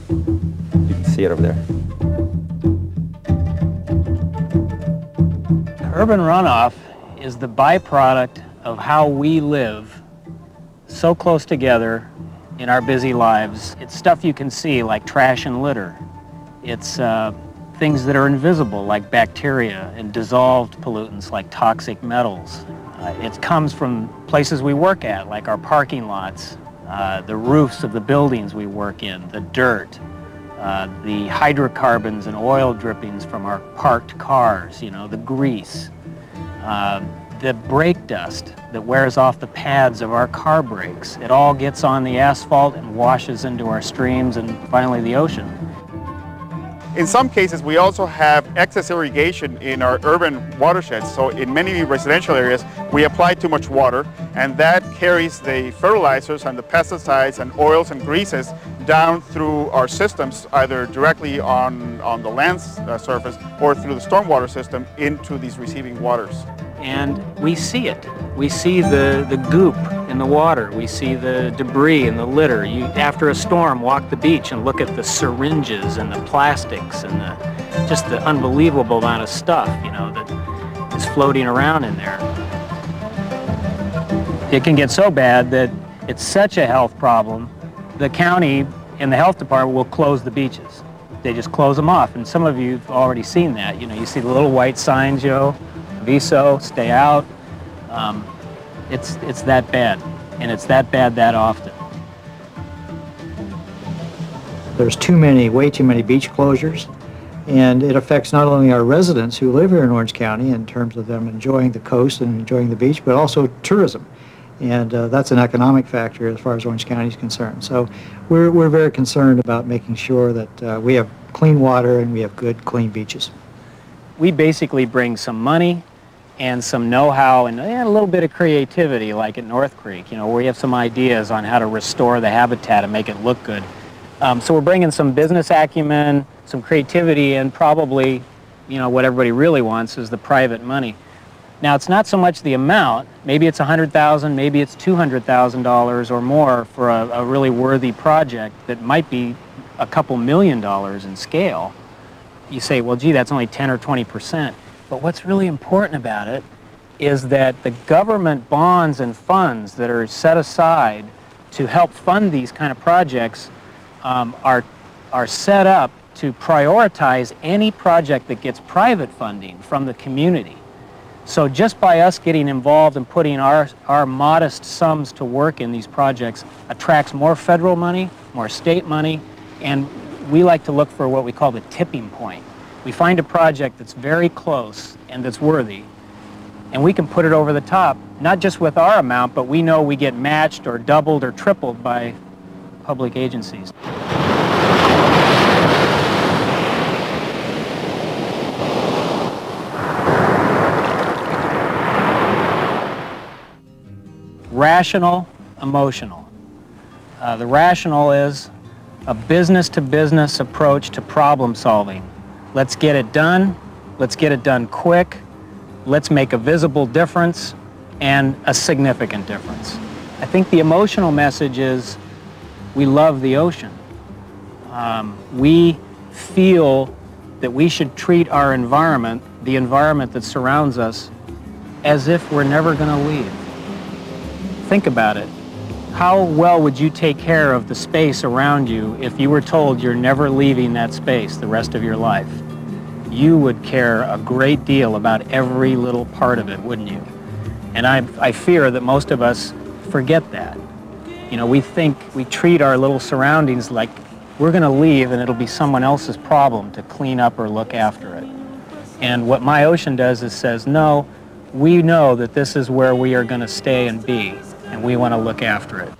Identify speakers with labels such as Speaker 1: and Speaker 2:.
Speaker 1: You can see it over there.
Speaker 2: Urban runoff is the byproduct of how we live so close together in our busy lives. It's stuff you can see, like trash and litter. It's things that are invisible, like bacteria, and dissolved pollutants like toxic metals. It comes from places we work at, like our parking lots, the roofs of the buildings we work in, the dirt, the hydrocarbons and oil drippings from our parked cars, you know, the grease, the brake dust that wears off the pads of our car brakes. It all gets on the asphalt and washes into our streams and finally the ocean.
Speaker 3: In some cases, we also have excess irrigation in our urban watersheds. So in many residential areas, we apply too much water, and that carries the fertilizers and the pesticides and oils and greases down through our systems, either directly on the land surface or through the stormwater system into these receiving waters.
Speaker 2: And we see it. We see the goop in the water. We see the debris and the litter. You, after a storm, walk the beach and look at the syringes and the plastics and just the unbelievable amount of stuff, you know, that is floating around in there. It can get so bad that it's such a health problem, the county and the health department will close the beaches. They just close them off, and some of you have already seen that. You know, you see the little white signs, you know, Viso, stay out. It's that bad, and it's that bad that often.
Speaker 4: There's way too many beach closures, and it affects not only our residents who live here in Orange County in terms of them enjoying the coast and enjoying the beach, but also tourism. And that's an economic factor as far as Orange County is concerned. So we're very concerned about making sure that we have clean water and we have good, clean beaches.
Speaker 2: We basically bring some money and some know-how and a little bit of creativity, like at North Creek, you know, where we have some ideas on how to restore the habitat and make it look good. So we're bringing some business acumen, some creativity, and probably, you know, what everybody really wants is the private money. Now, it's not so much the amount. Maybe it's $100,000, maybe it's $200,000 or more for a really worthy project that might be a couple $1 million in scale. You say, well, gee, that's only 10 or 20%. But what's really important about it is that the government bonds and funds that are set aside to help fund these kind of projects are set up to prioritize any project that gets private funding from the community. So just by us getting involved and putting our modest sums to work in these projects attracts more federal money, more state money, and we like to look for what we call the tipping point. We find a project that's very close and that's worthy, and we can put it over the top, not just with our amount, but we know we get matched or doubled or tripled by public agencies. Rational, emotional. The rational is a business-to-business approach to problem solving. Let's get it done quick, let's make a visible difference and a significant difference. I think the emotional message is we love the ocean. We feel that we should treat our environment, the environment that surrounds us, as if we're never going to leave. Think about it. How well would you take care of the space around you if you were told you're never leaving that space the rest of your life? You would care a great deal about every little part of it, wouldn't you? And I fear that most of us forget that. You know, we treat our little surroundings like we're going to leave and it'll be someone else's problem to clean up or look after it. And what Miocean does is says, no, we know that this is where we are going to stay and be, and we want to look after it.